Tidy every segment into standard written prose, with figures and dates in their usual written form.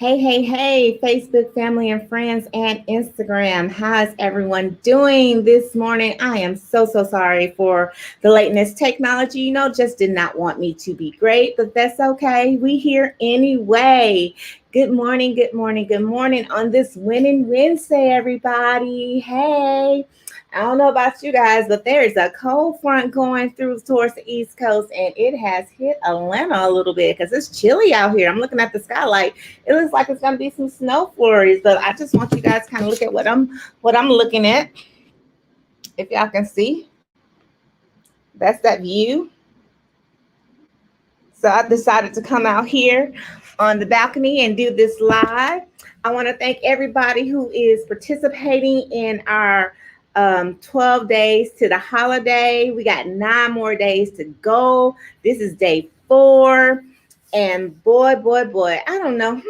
Hey, Facebook family and friends and Instagram. How's everyone doing this morning? I am so sorry for the lateness. Technology, just did not want me to be great, but that's okay. We here anyway. Good morning on this winning Wednesday, everybody. Hey. I don't know about you guys, but there is a cold front going through towards the East Coast, and it has hit Atlanta a little bit because it's chilly out here. I'm looking at the skylight. It looks like it's gonna be some snow flurries, but I just want you guys to kind of look at what I'm looking at. If y'all can see, that's that view. So I decided to come out here on the balcony and do this live. I want to thank everybody who is participating in our 12 days to the holiday. We got 9 more days to go. This is day 4. And boy, I don't know.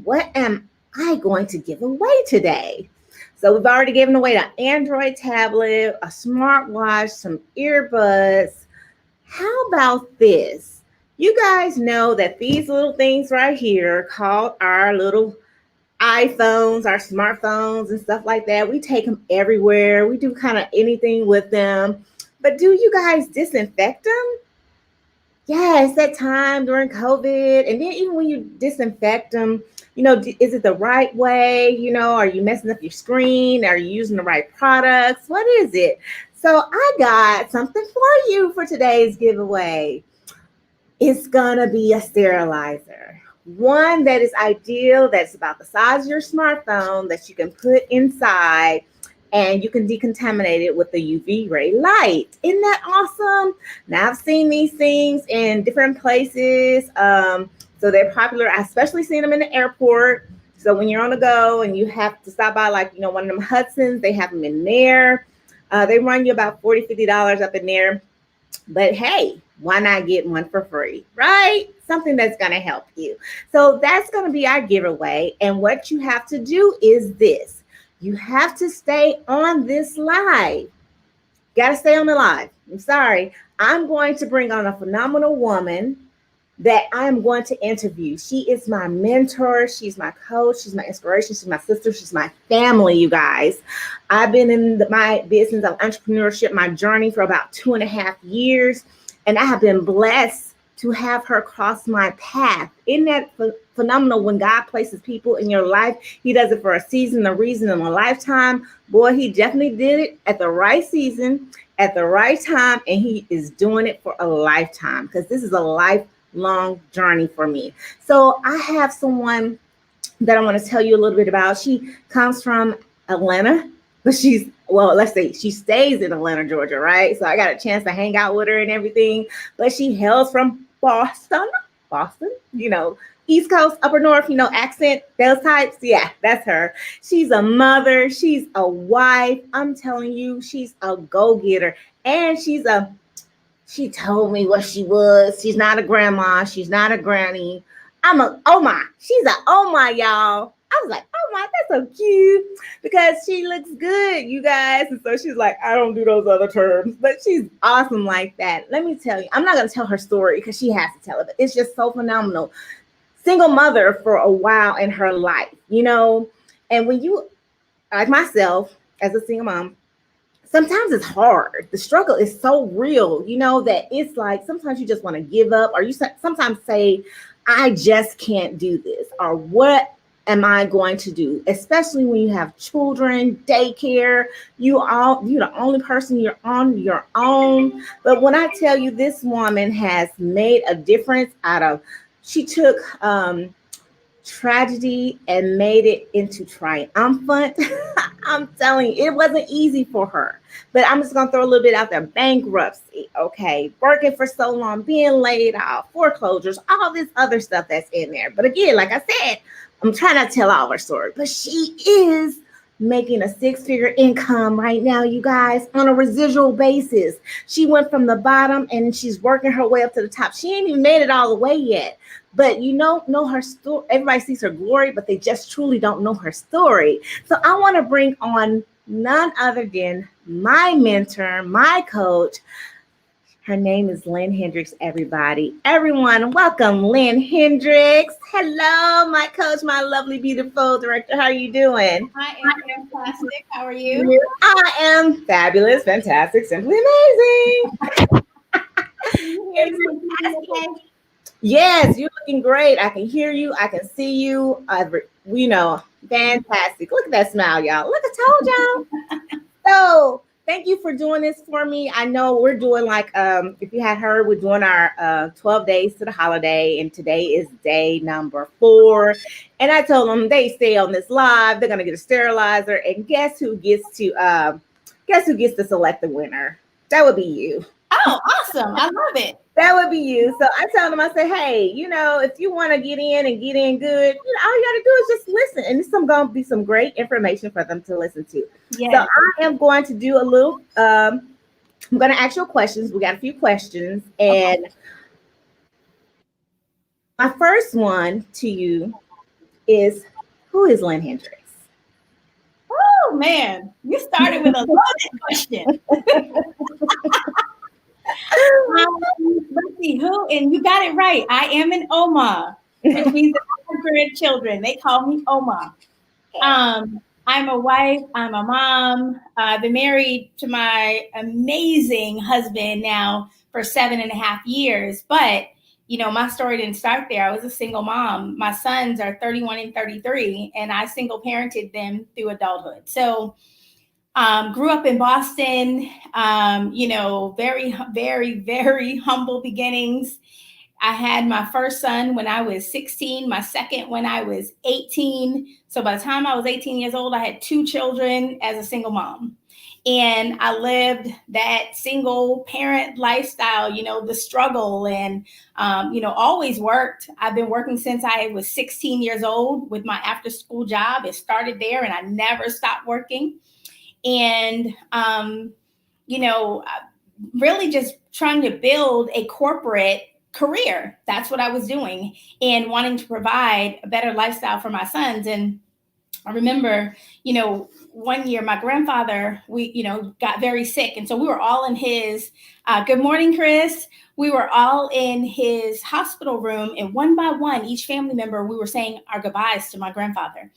What am I going to give away today? So we've already given away an Android tablet, a smartwatch, some earbuds. How about this? You guys know that these little things right here called our little iPhones, our smartphones and stuff like that. We take them everywhere. We do kind of anything with them. But do you guys disinfect them? Yeah, it's that time during COVID. And then even when you disinfect them, is it the right way? Are you messing up your screen? Are you using the right products? What is it? So I got something for you for today's giveaway. It's going to be a sterilizer. One that is ideal, that's about the size of your smartphone, that you can put inside and you can decontaminate it with the UV ray light. Isn't that awesome? Now, I've seen these things in different places. So they're popular. I especially seen them in the airport. So when you're on the go and you have to stop by, like, one of them Hudsons, they have them in there. They run you about $40, $50 up in there. But hey, why not get one for free, right? Something that's going to help you. So that's going to be our giveaway. And what you have to do is this. You have to stay on this live. Got to stay on the live. I'm sorry. I'm going to bring on a phenomenal woman that I'm going to interview. She is my mentor. She's my coach. She's my inspiration. She's my sister. She's my family, you guys. I've been in my business of entrepreneurship, my journey for about 2.5 years. And I have been blessed to have her cross my path. Isn't that phenomenal when God places people in your life? He does it for a season, a reason, and a lifetime. Boy, he definitely did it at the right season, at the right time, and he is doing it for a lifetime because this is a lifelong journey for me. So I have someone that I want to tell you a little bit about. She comes from Atlanta, but let's say she stays in Atlanta, Georgia, right? So I got a chance to hang out with her and everything, but she hails from Boston, East Coast, upper north, accent, those types. Yeah, that's her. She's a mother. She's a wife. I'm telling you, she's a go-getter. And she told me what she was. She's not a grandma. She's not a granny. She's a oh my, y'all. I was like, oh my, that's so cute because she looks good, you guys. And so she's like, I don't do those other terms, but she's awesome like that. Let me tell you, I'm not going to tell her story because she has to tell it, but it's just so phenomenal. Single mother for a while in her life, and when you, like myself, as a single mom, sometimes it's hard. The struggle is so real, that it's like sometimes you just want to give up, or you sometimes say, I just can't do this, or what am I going to do? Especially when you have children, daycare, you're the only person, you're on your own. But when I tell you, this woman has made a difference she took tragedy and made it into triumphant. I'm telling you, it wasn't easy for her. But I'm just going to throw a little bit out there. Bankruptcy, okay, working for so long, being laid off, foreclosures, all this other stuff that's in there. But again, like I said, I'm trying not to tell all her story, but she is making a 6-figure income right now, you guys, on a residual basis. She went from the bottom and she's working her way up to the top. She ain't even made it all the way yet. But know her story. Everybody sees her glory, but they just truly don't know her story. So I want to bring on none other than my mentor, my coach. Her name is Lynn Hendricks, everybody. Everyone, welcome Lynn Hendricks. Hello, my coach, my lovely, beautiful director. How are you doing? I am fantastic. How are you? I am fabulous, fantastic, simply amazing. Okay. Yes, you're looking great. I can hear you. I can see you. Fantastic. Look at that smile, y'all. Look, I told y'all. So thank you for doing this for me. I know we're doing if you had heard, we're doing our 12 days to the holiday, and today is day number 4. And I told them they stay on this live, they're gonna get a sterilizer, and guess who gets to select the winner? That would be you. Oh, awesome. I love it. That would be you. So I tell them, I say, hey, if you want to get in good, all you got to do is just listen. And it's going to be some great information for them to listen to. Yes. So I am going to do a little, I'm going to ask you questions. We got a few questions. And my first one to you is, who is Lynn Hendricks? Oh, man. You started with a loaded question. Let's see who, and you got it right. I am an Oma, which means that I have grandchildren. They call me Oma. I'm a wife. I'm a mom. I've been married to my amazing husband now for 7.5 years. But my story didn't start there. I was a single mom. My sons are 31 and 33, and I single parented them through adulthood. So. Grew up in Boston, very, very, very humble beginnings. I had my first son when I was 16, my second when I was 18. So by the time I was 18 years old, I had 2 children as a single mom. And I lived that single parent lifestyle, the struggle, and, always worked. I've been working since I was 16 years old with my after school job. It started there and I never stopped working. And, really just trying to build a corporate career. That's what I was doing, and wanting to provide a better lifestyle for my sons. And I remember, one year my grandfather, we, got very sick. And so we were all in his, good morning, Chris. We were all in his hospital room, and one by one, each family member, we were saying our goodbyes to my grandfather.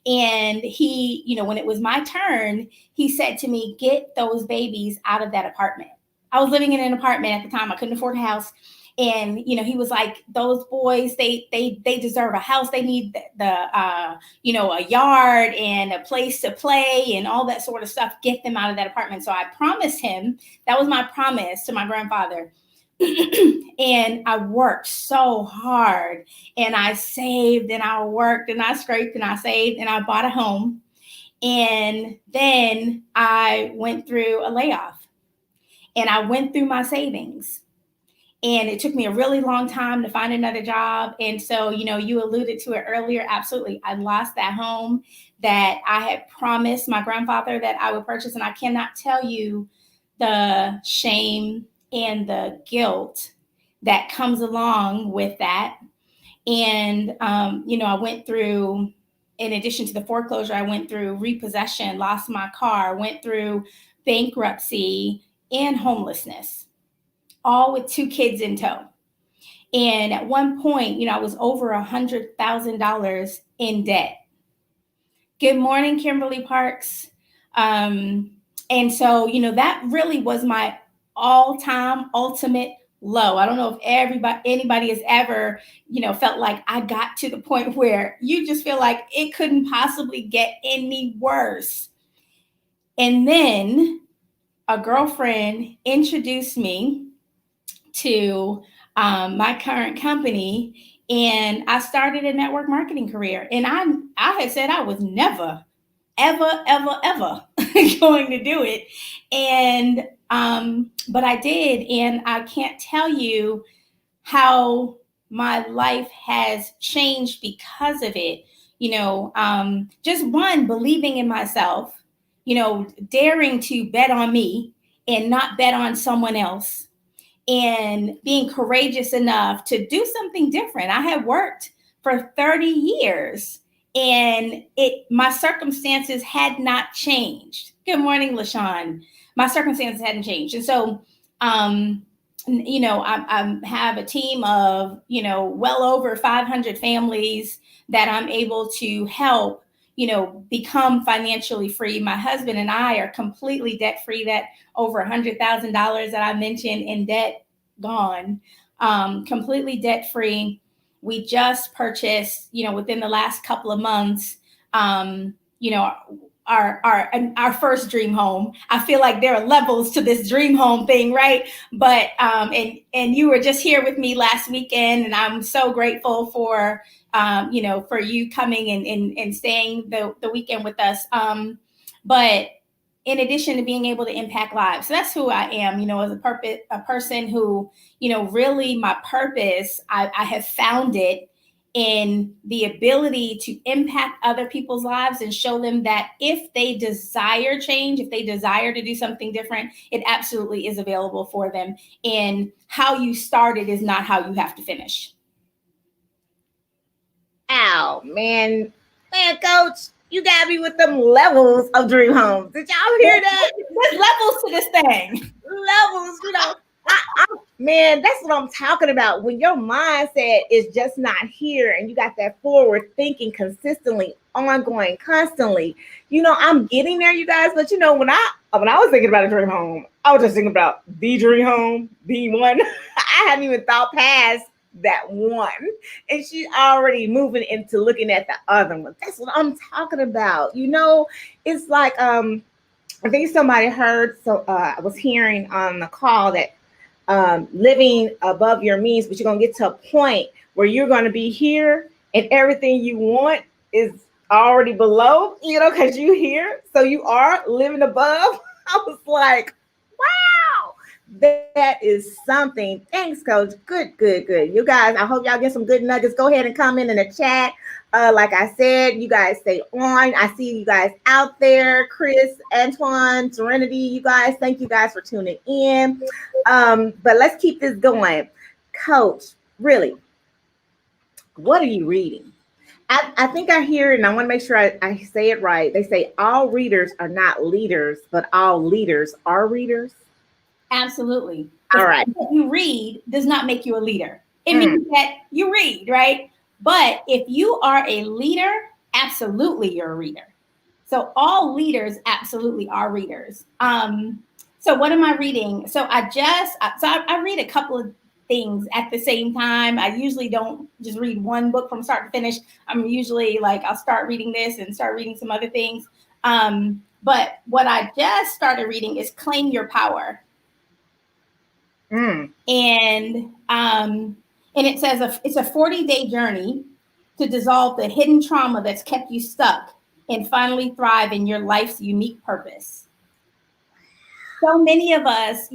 And he, when it was my turn, he said to me, get those babies out of that apartment. I was living in an apartment at the time. I couldn't afford a house. And, he was like, those boys, they deserve a house. They need a yard and a place to play and all that sort of stuff. Get them out of that apartment. So I promised him, that was my promise to my grandfather. And I worked so hard, and I saved, and I worked, and I scraped, and I saved, and I bought a home. And then I went through a layoff, and I went through my savings. And it took me a really long time to find another job. And so, you alluded to it earlier. Absolutely. I lost that home that I had promised my grandfather that I would purchase. And I cannot tell you the shame and the guilt that comes along with that. And, I went through, in addition to the foreclosure, I went through repossession, lost my car, went through bankruptcy and homelessness, all with 2 kids in tow. And at one point, I was over $100,000 in debt. Good morning, Kimberly Parks. And so, that really was my all-time ultimate low. I don't know if anybody has ever, felt like I got to the point where you just feel like it couldn't possibly get any worse. And then a girlfriend introduced me to my current company, and I started a network marketing career. And I had said I was never, ever, ever, ever going to do it. And but I did, and I can't tell you how my life has changed because of it. Just one, believing in myself, daring to bet on me and not bet on someone else, and being courageous enough to do something different. I had worked for 30 years and my circumstances had not changed. Good morning, LaShawn. My circumstances hadn't changed. And so I have a team of, well over 500 families that I'm able to help, become financially free. My husband and I are completely debt free. That over $100,000 that I mentioned in debt, gone, completely debt free. We just purchased, within the last couple of months, um, you know, our first dream home. I feel like there are levels to this dream home thing, right? But and you were just here with me last weekend, and I'm so grateful for for you coming and staying the weekend with us. But in addition to being able to impact lives, so that's who I am. As a person who, really my purpose. I have found it in the ability to impact other people's lives and show them that if they desire change, if they desire to do something different, it absolutely is available for them. And how you started is not how you have to finish. Ow, man, Coach, you got me with them levels of dream homes. Did y'all hear that? There's levels to this thing. Levels, man, that's what I'm talking about. When your mindset is just not here and you got that forward thinking consistently, ongoing, constantly, I'm getting there, you guys. But when I was thinking about a dream home, I was just thinking about the dream home, the one. I hadn't even thought past that one. And she's already moving into looking at the other one. That's what I'm talking about. It's like I think somebody heard, so I was hearing on the call that living above your means, but you're going to get to a point where you're going to be here and everything you want is already below, because you here. So you are living above. I was like, wow, that is something. Thanks, Coach. Good, good, good. You guys, I hope y'all get some good nuggets. Go ahead and comment in the chat. Like I said, you guys stay on. I see you guys out there. Chris, Antoine, Serenity, you guys, thank you guys for tuning in. But let's keep this going. Coach, really, what are you reading? I think I hear, and I want to make sure I say it right. They say all readers are not leaders, but all leaders are readers. Absolutely. All right. What you read does not make you a leader. It means that you read, right? But if you are a leader, absolutely you're a reader. So all leaders absolutely are readers. So what am I reading? So I read a couple of things at the same time. I usually don't just read one book from start to finish. I'm usually like, I'll start reading this and start reading some other things. But what I just started reading is Claim Your Power. And it says it's a 40-day journey to dissolve the hidden trauma that's kept you stuck and finally thrive in your life's unique purpose. So many of us,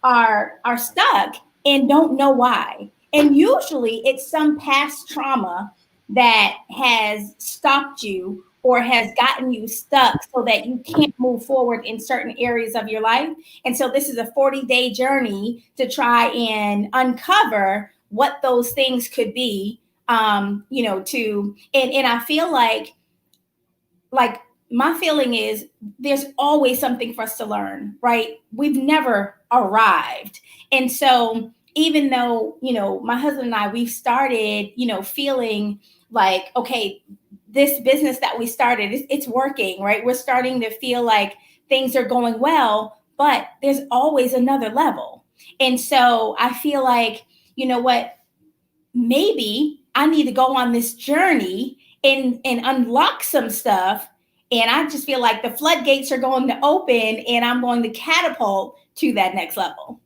are stuck and don't know why. And usually it's some past trauma that has stopped you or has gotten you stuck so that you can't move forward in certain areas of your life. And so this is a 40-day journey to try and uncover what those things could be, and I feel like my feeling is there's always something for us to learn, right? We've never arrived. And so even though, my husband and I, we've started, feeling like, okay, this business that we started, it's working, right? We're starting to feel like things are going well, but there's always another level. And so I feel like, what, maybe I need to go on this journey and unlock some stuff. And I just feel like the floodgates are going to open and I'm going to catapult to that next level.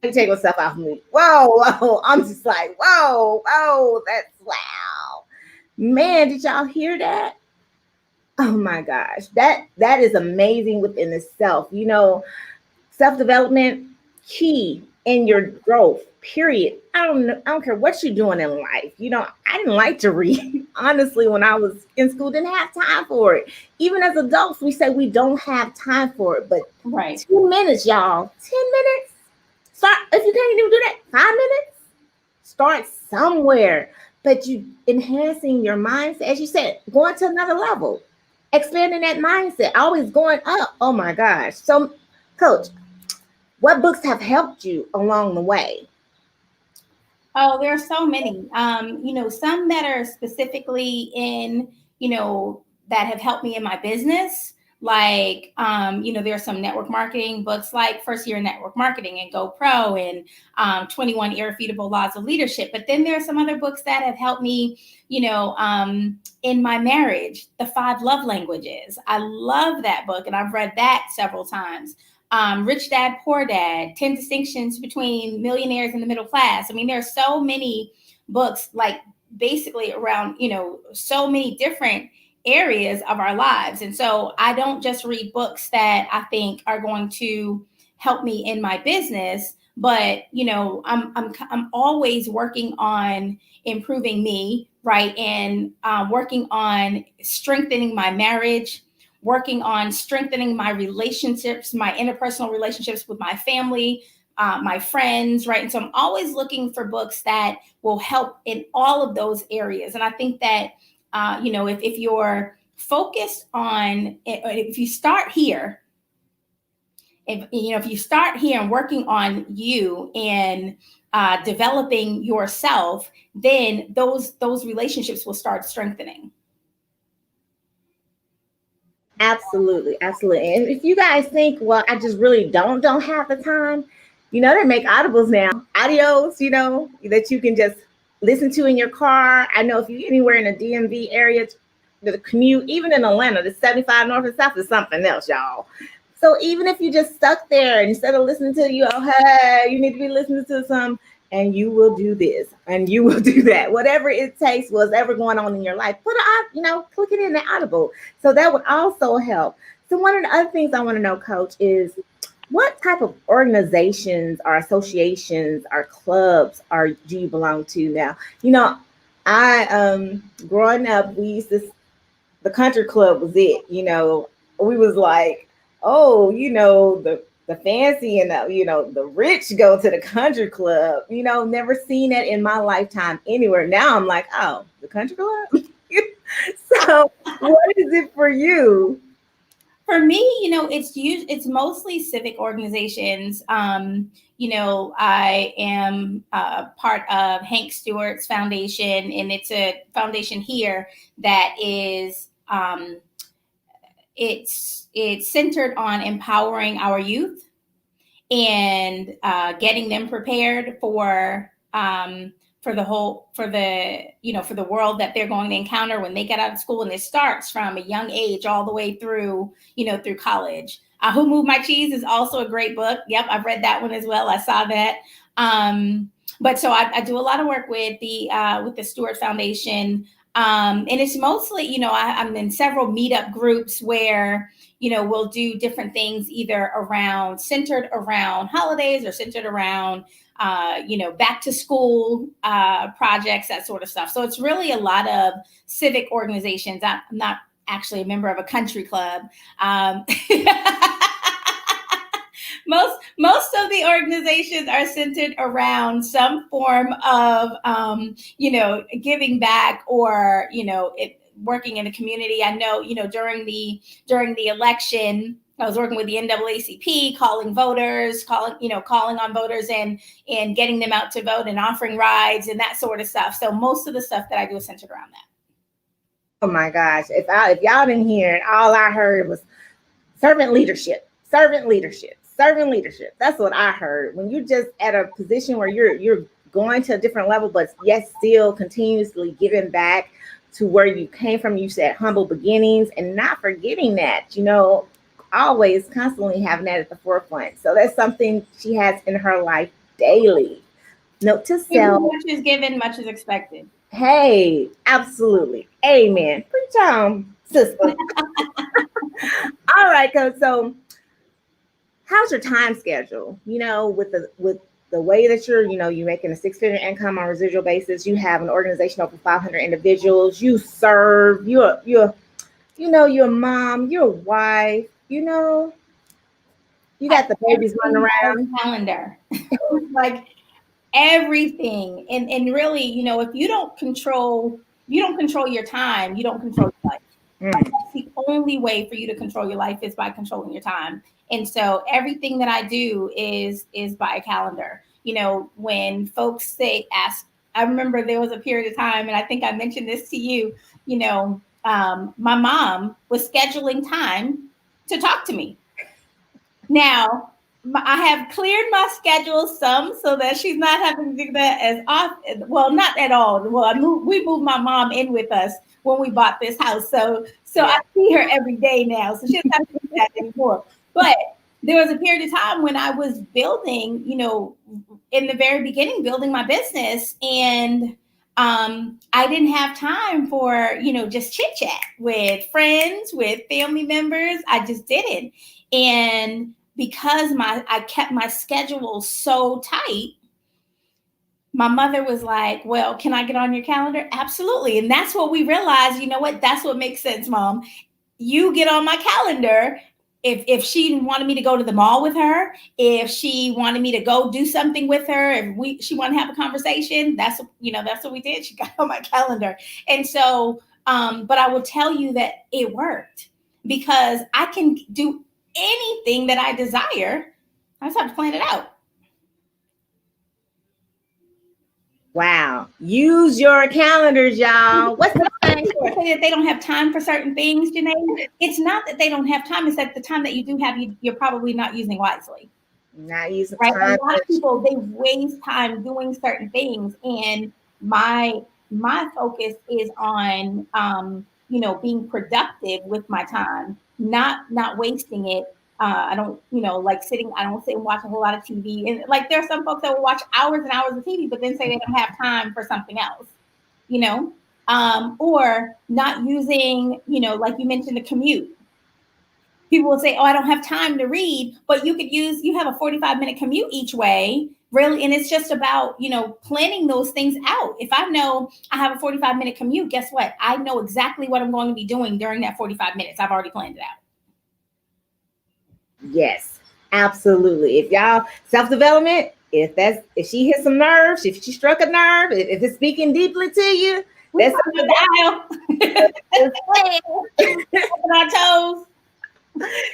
Take myself off mute. Whoa. I'm just like, whoa, that's wow. Man, did y'all hear that? Oh my gosh. That is amazing within itself. Self-development, key in your growth, period. I don't care what you're doing in life. I didn't like to read. Honestly, when I was in school, didn't have time for it. Even as adults, we say we don't have time for it. But right. 10 minutes, y'all. 10 minutes. Start, if you can't even do that, 5 minutes, start somewhere. But you enhancing your mindset, as you said, going to another level. expanding that mindset, always going up. Oh my gosh. So, Coach, what books have helped you along the way? Oh, there are so many. Some that are specifically in, that have helped me in my business. Like, there are some network marketing books like First Year in Network Marketing and Go Pro and 21 Irrefutable Laws of Leadership. But then there are some other books that have helped me, in my marriage, The Five Love Languages. I love that book and I've read that several times. Rich Dad, Poor Dad, 10 Distinctions Between Millionaires and the Middle Class. I mean, there are so many books, like basically around, so many different areas of our lives. And so I don't just read books that I think are going to help me in my business, but, I'm always working on improving me, right? And working on strengthening my marriage, working on strengthening my relationships, my interpersonal relationships with my family, my friends, right? And so I'm always looking for books that will help in all of those areas. And I think that, if you're focused on, if you start here, if you start here and working on you and developing yourself, then those relationships will start strengthening. Absolutely, absolutely. And if you guys think, well, I just really don't have the time, they make audibles now, audios, that you can just listen to in your car. I know if you're anywhere in the DMV area, the commute, even in Atlanta, the 75 north and south is something else, y'all. So even if you just stuck there, instead of listening to hey, you need to be listening to some, and you will do this and you will do that, whatever it takes, was ever going on in your life, click it in the audible. So that would also help. So one of the other things I want to know, Coach, is what type of organizations or associations or clubs do you belong to now? I growing up, we used to, the country club was it. We was like, oh, the fancy and the rich go to the country club. Never seen it in my lifetime anywhere. Now I'm like, oh, the country club. So what is it for you? For me, it's mostly civic organizations. I am part of Hank Stewart's foundation, and it's a foundation here that is it's centered on empowering our youth and getting them prepared for the world that they're going to encounter when they get out of school. And it starts from a young age all the way through college. Who Moved My Cheese is also a great book. Yep, I've read that one as well. I saw that. But so I do a lot of work with the Stewart Foundation. And it's mostly, I'm in several meetup groups where, we'll do different things either centered around holidays or centered around, back to school projects, that sort of stuff. So it's really a lot of civic organizations. I'm not actually a member of a country club. Most of the organizations are centered around some form of, giving back or, working in the community. I know, during the election, I was working with the NAACP, calling on voters and getting them out to vote and offering rides and that sort of stuff. So most of the stuff that I do is centered around that. Oh my gosh. If y'all didn't hear it, all I heard was servant leadership. That's what I heard. When you're just at a position where you're going to a different level, but yet still continuously giving back to where you came from. You said humble beginnings, and not forgetting that, always constantly having that at the forefront. So that's something she has in her life daily. Note to self. Much is given, much is expected. Hey, absolutely. Amen. Preach on, sister. All right, Coach. So how's your time schedule? With the way that you're making a six-figure income on a residual basis, you have an organization of over 500 individuals, you serve, you're a mom, you're a wife, you got the babies running around. Calendar. Like everything. And really, if you don't control your time, you don't control your life. Mm. That's the only way for you to control your life is by controlling your time. And so everything that I do is by a calendar. You know, when folks ask, I remember there was a period of time, and I think I mentioned this to you, you know, my mom was scheduling time to talk to me. Now, I have cleared my schedule some so that she's not having to do that as often. Well, not at all. Well, we moved my mom in with us when we bought this house, so I see her every day now, so she doesn't have to do that anymore. But there was a period of time when I was building, you know, in the very beginning, building my business, and I didn't have time for, you know, just chit chat with friends, with family members. I just didn't, and because I kept my schedule so tight, my mother was like, well, can I get on your calendar? Absolutely. And that's what we realized, you know what? That's what makes sense, Mom. You get on my calendar. If she wanted me to go to the mall with her, if she wanted me to go do something with her, if she wanted to have a conversation, that's what we did. She got on my calendar. And so, but I will tell you that it worked because I can do anything that I desire. I just have to plan it out. Wow. Use your calendars, y'all. What's the thing? Say that they don't have time for certain things, Janae. It's not that they don't have time. It's that the time that you do have, you're probably not using wisely. Not using right? time. A lot of people, they waste time doing certain things. And my focus is on, you know, being productive with my time, not wasting it. I don't, you know, like I don't sit and watch a whole lot of TV. And like there are some folks that will watch hours and hours of TV, but then say they don't have time for something else, you know, or not using, you know, like you mentioned, the commute. People will say, oh, I don't have time to read, but you have a 45-minute commute each way, really. And it's just about, you know, planning those things out. If I know I have a 45-minute commute, guess what? I know exactly what I'm going to be doing during that 45 minutes. I've already planned it out. Yes, absolutely. If y'all self-development, if she hit some nerves, if she struck a nerve, if it's speaking deeply to you, that's our toes.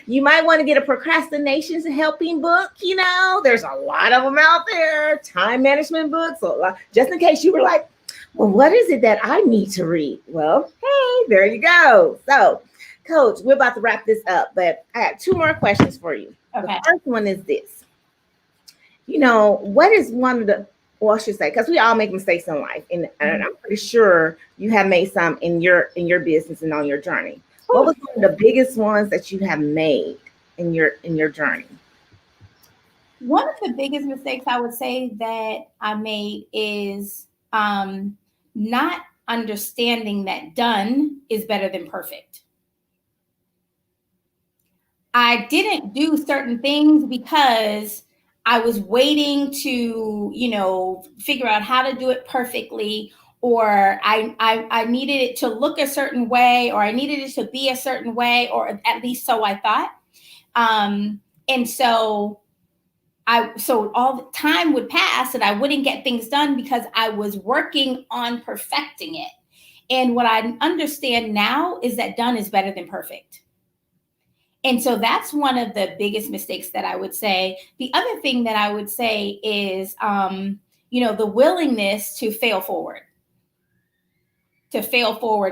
You might want to get a procrastination helping book. You know, there's a lot of them out there, time management books. Just in case you were like, well, what is it that I need to read? Well, hey, there you go. So, Coach, we're about to wrap this up, but I have two more questions for you. Okay. The first one is this. You know, what is one of the, well, I should say, because we all make mistakes in life, and I'm pretty sure you have made some in your business and on your journey. What was one of the biggest ones that you have made in your journey? One of the biggest mistakes I would say that I made is not understanding that done is better than perfect. I didn't do certain things because I was waiting to, you know, figure out how to do it perfectly, or I needed it to look a certain way, or I needed it to be a certain way, or at least so I thought. And so all the time would pass and I wouldn't get things done because I was working on perfecting it. And what I understand now is that done is better than perfect. And so that's one of the biggest mistakes that I would say. The other thing that I would say is, you know, the willingness to fail forward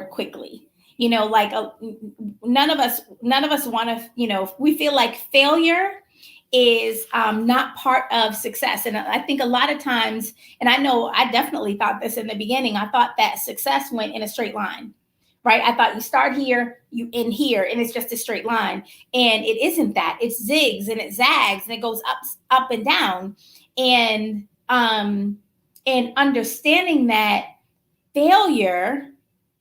quickly. You know, like none of us want to, you know, we feel like failure is not part of success. And I think a lot of times, and I know I definitely thought this in the beginning, I thought that success went in a straight line. Right? I thought you start here, you end here, and it's just a straight line. And it isn't that. It zigs and it zags and it goes up and down. And understanding that failure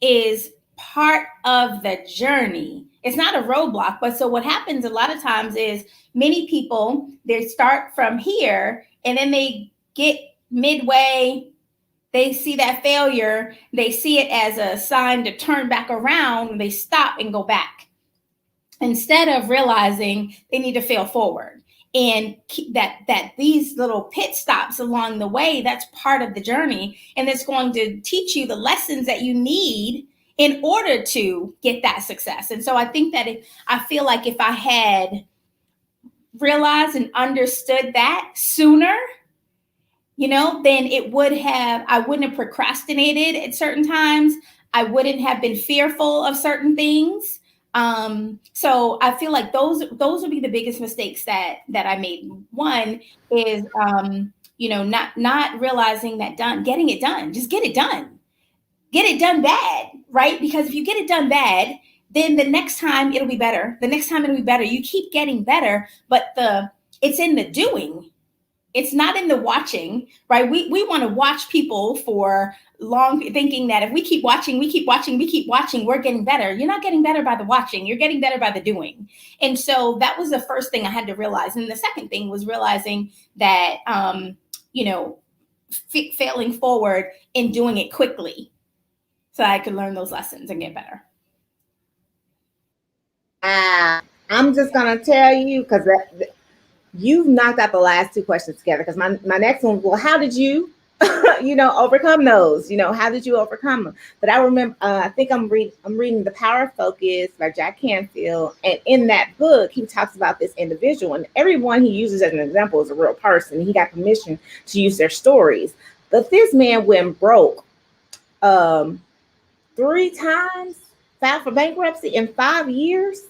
is part of the journey. It's not a roadblock. But so what happens a lot of times is many people, they start from here and then they get midway. They see that failure, they see it as a sign to turn back around, and they stop and go back instead of realizing they need to fail forward. And that these little pit stops along the way, that's part of the journey. And it's going to teach you the lessons that you need in order to get that success. And so I think that I feel like if I had realized and understood that sooner, then I wouldn't have procrastinated at certain times. I wouldn't have been fearful of certain things. So I feel like those would be the biggest mistakes that I made. One is, not realizing that getting it done, just get it done bad, right? Because if you get it done bad, then the next time it'll be better. You keep getting better, but it's in the doing. It's not in the watching, right? We want to watch people for long, thinking that if we keep watching, we're getting better. You're not getting better by the watching. You're getting better by the doing. And so that was the first thing I had to realize. And the second thing was realizing that, failing forward and doing it quickly so I could learn those lessons and get better. I'm just going to tell you, because you've knocked out the last two questions together, because my next one, well, how did you, overcome those? How did you overcome them? But I remember, I think I'm reading The Power of Focus by Jack Canfield. And in that book, he talks about this individual, and everyone he uses as an example is a real person. He got permission to use their stories. But this man went broke 3 times, filed for bankruptcy in 5 years.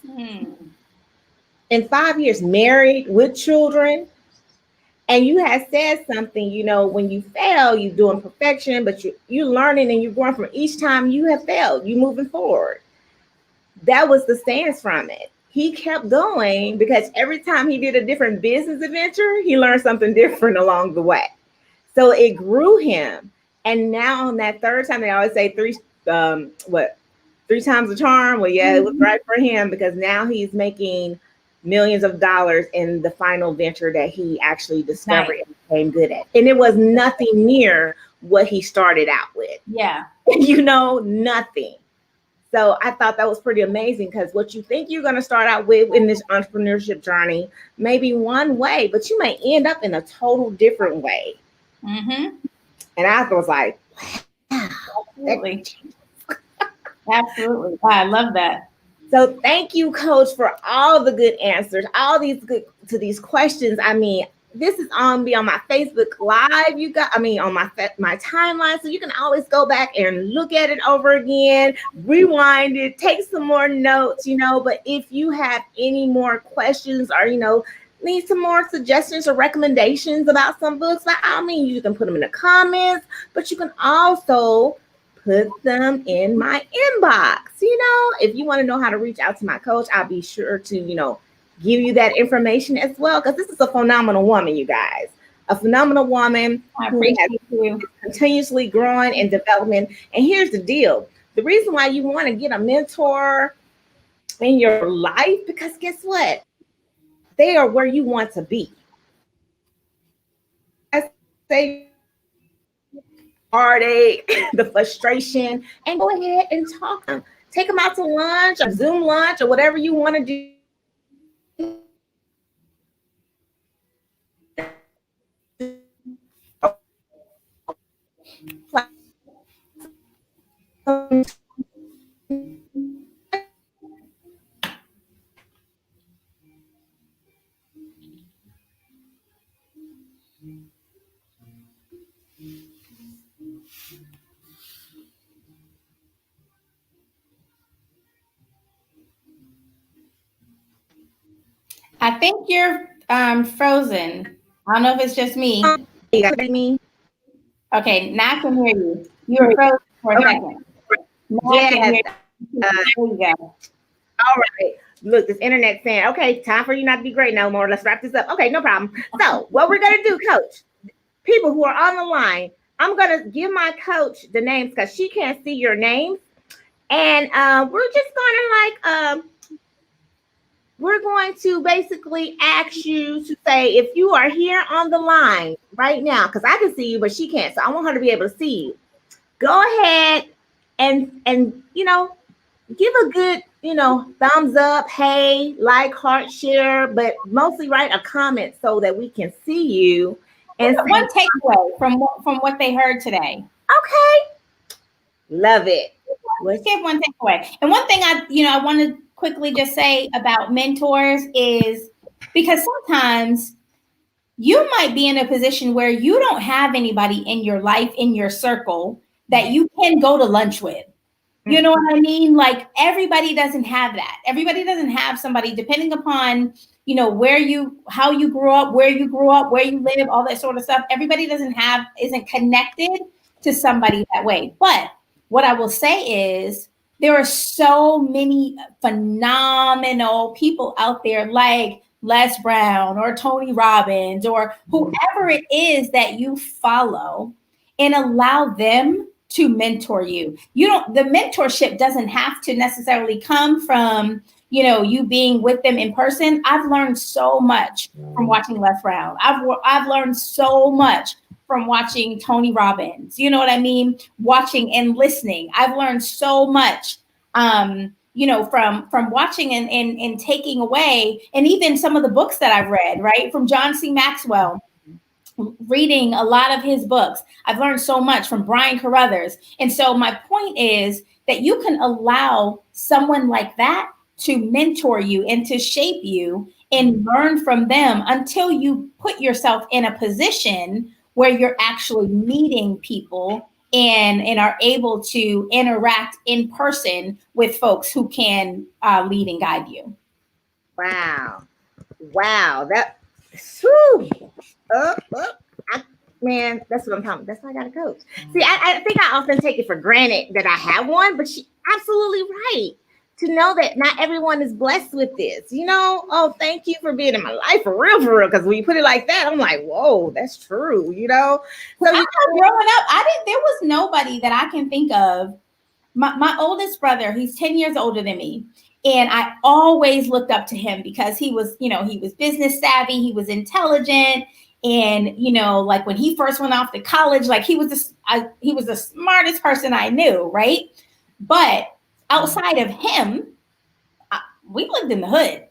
In 5 years, married with children. And you had said something, when you fail, you're doing perfection, but you're learning and you're growing from each time you have failed, you moving forward. That was the stance from it. He kept going because every time he did a different business adventure, he learned something different along the way. So it grew him. And now on that third time, they always say 3 times the charm. Well, yeah, it was right for him, because now he's making millions of dollars in the final venture that he actually discovered and became good at. And it was nothing near what he started out with. Yeah. Nothing. So I thought that was pretty amazing, because what you think you're going to start out with in this entrepreneurship journey may be one way, but you may end up in a total different way. Mm-hmm. And I was like, wow. Absolutely. Absolutely. I love that. So thank you, Coach, for all the good answers, all these good to these questions. I mean, this is on my Facebook Live. On my timeline, so you can always go back and look at it over again, rewind it, take some more notes. But if you have any more questions or need some more suggestions or recommendations about some books, by all means, you can put them in the comments. But you can also put them in my inbox. If you want to know how to reach out to my coach, I'll be sure to, give you that information as well, because this is a phenomenal woman, you guys. A phenomenal woman who is continuously growing and development. And here's the deal. The reason why you want to get a mentor in your life, because guess what? They are where you want to be. I say heartache, the frustration, and go ahead and talk to them. Take them out to lunch or Zoom lunch or whatever you want to do. I think you're frozen. I don't know if it's just me. You got me? Okay, now I can hear you. You were frozen for a second. There you go. All right. Look, this internet saying, okay, time for you not to be great no more. Let's wrap this up. Okay, no problem. So what we're going to do, Coach, people who are on the line, I'm going to give my coach the names because she can't see your names. And we're just going to we're going to basically ask you to say, if you are here on the line right now, because I can see you, but she can't. So I want her to be able to see you. Go ahead and give a good, thumbs up, hey, like, heart, share, but mostly write a comment so that we can see you. And one takeaway from what they heard today. Okay. Love it. give one takeaway. And one thing I want to quickly just say about mentors is because sometimes you might be in a position where you don't have anybody in your life, in your circle that you can go to lunch with. You know what I mean? Like everybody doesn't have that. Everybody doesn't have somebody, depending upon, how you grew up, where you live, all that sort of stuff. Everybody isn't connected to somebody that way. But what I will say is there are so many phenomenal people out there like Les Brown or Tony Robbins or whoever it is that you follow, and allow them to mentor you. The mentorship doesn't have to necessarily come from, you being with them in person. I've learned so much from watching Les Brown. I've learned so much from watching Tony Robbins. You know what I mean? Watching and listening. I've learned so much, from watching and taking away, and even some of the books that I've read, right? From John C. Maxwell, reading a lot of his books. I've learned so much from Brian Carruthers. And so my point is that you can allow someone like that to mentor you and to shape you and learn from them until you put yourself in a position where you're actually meeting people and are able to interact in person with folks who can lead and guide you. Wow. That, whew. Man, that's what I'm talking about. That's why I got a coach. See, I think I often take it for granted that I have one, but she's absolutely right to know that not everyone is blessed with this. Oh, thank you for being in my life for real. Because when you put it like that, I'm like, whoa, that's true. So growing up, there was nobody that I can think of. My oldest brother, he's 10 years older than me. And I always looked up to him because he was business savvy. He was intelligent. And, like when he first went off to college, like he was the smartest person I knew. Right. But outside of him, we lived in the hood.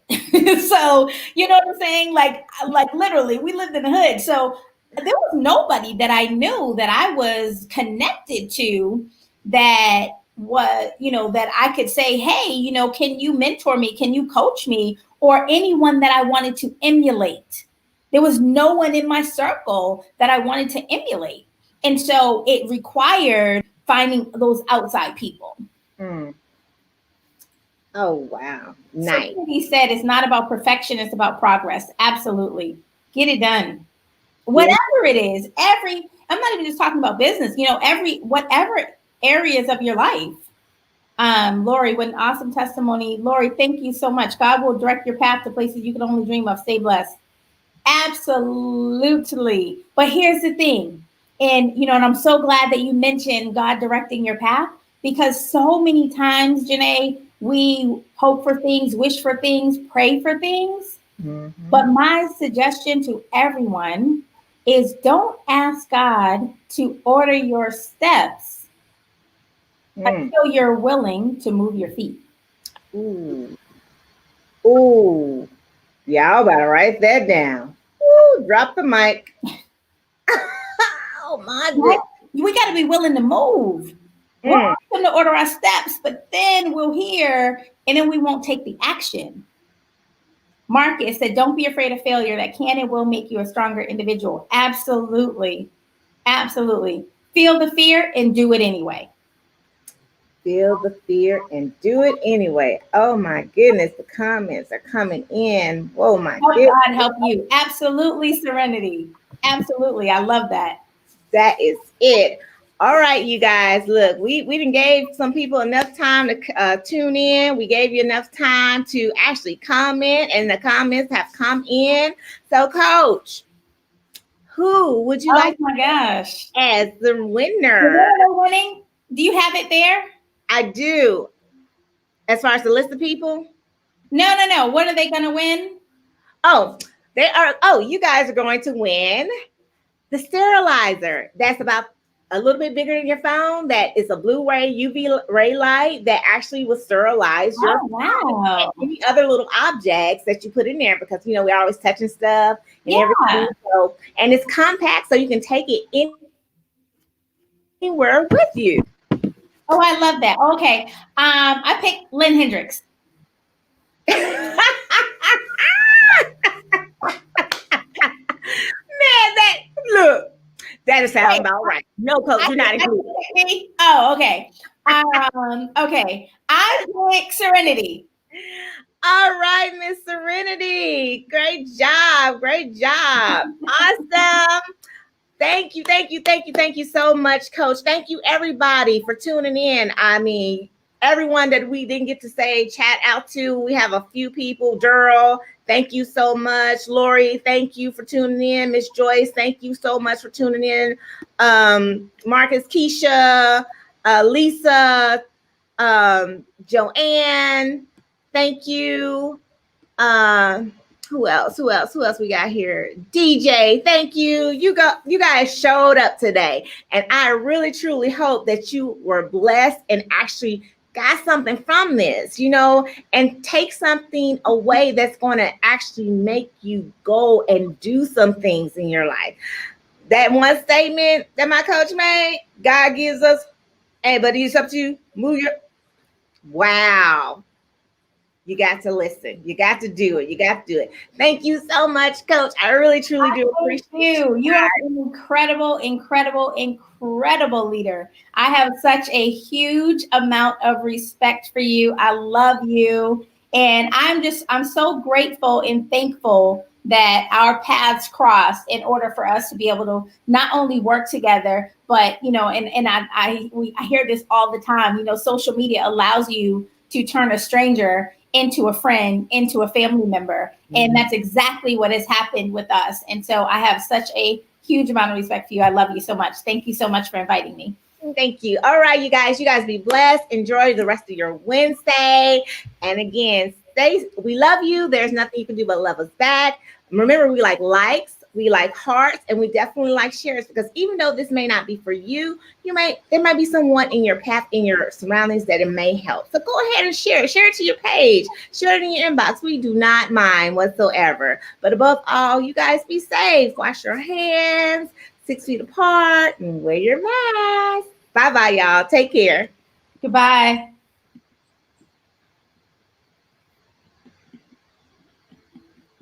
So, you know what I'm saying? Like literally we lived in the hood. So there was nobody that I knew that I was connected to that that I could say, hey, can you mentor me? Can you coach me? Or anyone that I wanted to emulate. There was no one in my circle that I wanted to emulate. And so it required finding those outside people. Oh, wow. Nice. So he said it's not about perfection, it's about progress. Absolutely. Get it done. Whatever it is, I'm not even just talking about business, whatever areas of your life. Lori, what an awesome testimony. Lori, thank you so much. God will direct your path to places you can only dream of. Stay blessed. Absolutely. But here's the thing. And, and I'm so glad that you mentioned God directing your path, because so many times, Janae, we hope for things, wish for things, pray for things. Mm-hmm. But my suggestion to everyone is don't ask God to order your steps until you're willing to move your feet. Ooh. Y'all better write that down. Ooh, drop the mic. Oh my goodness. We got to be willing to move. We're going to order our steps, but then we'll hear, and then we won't take the action. Marcus said, don't be afraid of failure. That can and will make you a stronger individual. Absolutely. Absolutely. Feel the fear and do it anyway. Feel the fear and do it anyway. Oh my goodness, the comments are coming in. Oh my goodness. God help you. Absolutely, Serenity. Absolutely. I love that. That is it. All right, you guys, look, we didn't gave some people enough time to tune in. We gave you enough time to actually comment, and the comments have come in. So, Coach, who would you like my gosh. as the winner? Winning? Do you have it there? I do. As far as the list of people? No. What are they going to win? You guys are going to win the sterilizer. That's about a little bit bigger than your phone. That is a Blu-ray UV ray light that actually will sterilize your phone and any other little objects that you put in there, because we're always touching stuff and everything. So, and it's compact, so you can take it anywhere with you. Oh, I love that. Okay. I picked Lynn Hendricks. Man, that look, that sounds Wait, about right. No, coach, you're not included. Oh, okay. Okay. I pick Serenity. All right, Miss Serenity. Great job. Great job. Awesome. Thank you, thank you, thank you, thank you so much, Coach. Thank you, everybody, for tuning in. I mean, everyone that we didn't get to say chat out to, we have a few people. Daryl, thank you so much. Lori, thank you for tuning in. Miss Joyce, thank you so much for tuning in. Marcus, Keisha, Lisa, Joanne, thank you. Uh, who else? Who else? Who else we got here? DJ, thank you. You guys showed up today. And I really truly hope that you were blessed and actually got something from this, and take something away that's going to actually make you go and do some things in your life. That one statement that my coach made, God gives us, hey, but it's up to you. Move your wow. You got to listen. You got to do it. You got to do it. Thank you so much, Coach. I really, truly do appreciate you. You are an incredible, incredible, incredible leader. I have such a huge amount of respect for you. I love you. And I'm so grateful and thankful that our paths crossed in order for us to be able to not only work together, but, and I hear this all the time, social media allows you to turn a stranger into a friend, into a family member. And that's exactly what has happened with us. And so I have such a huge amount of respect for you. I love you so much. Thank you so much for inviting me. Thank you. All right, you guys be blessed. Enjoy the rest of your Wednesday. And again, we love you. There's nothing you can do but love us back. Remember, we like likes, we like hearts, and we definitely like shares, because even though this may not be for you, there might be someone in your path, in your surroundings, that it may help. So go ahead and share it to your page, share it in your inbox. We do not mind whatsoever. But above all, you guys be safe. Wash your hands 6 feet apart and wear your mask. Bye-bye, y'all. Take care. Goodbye.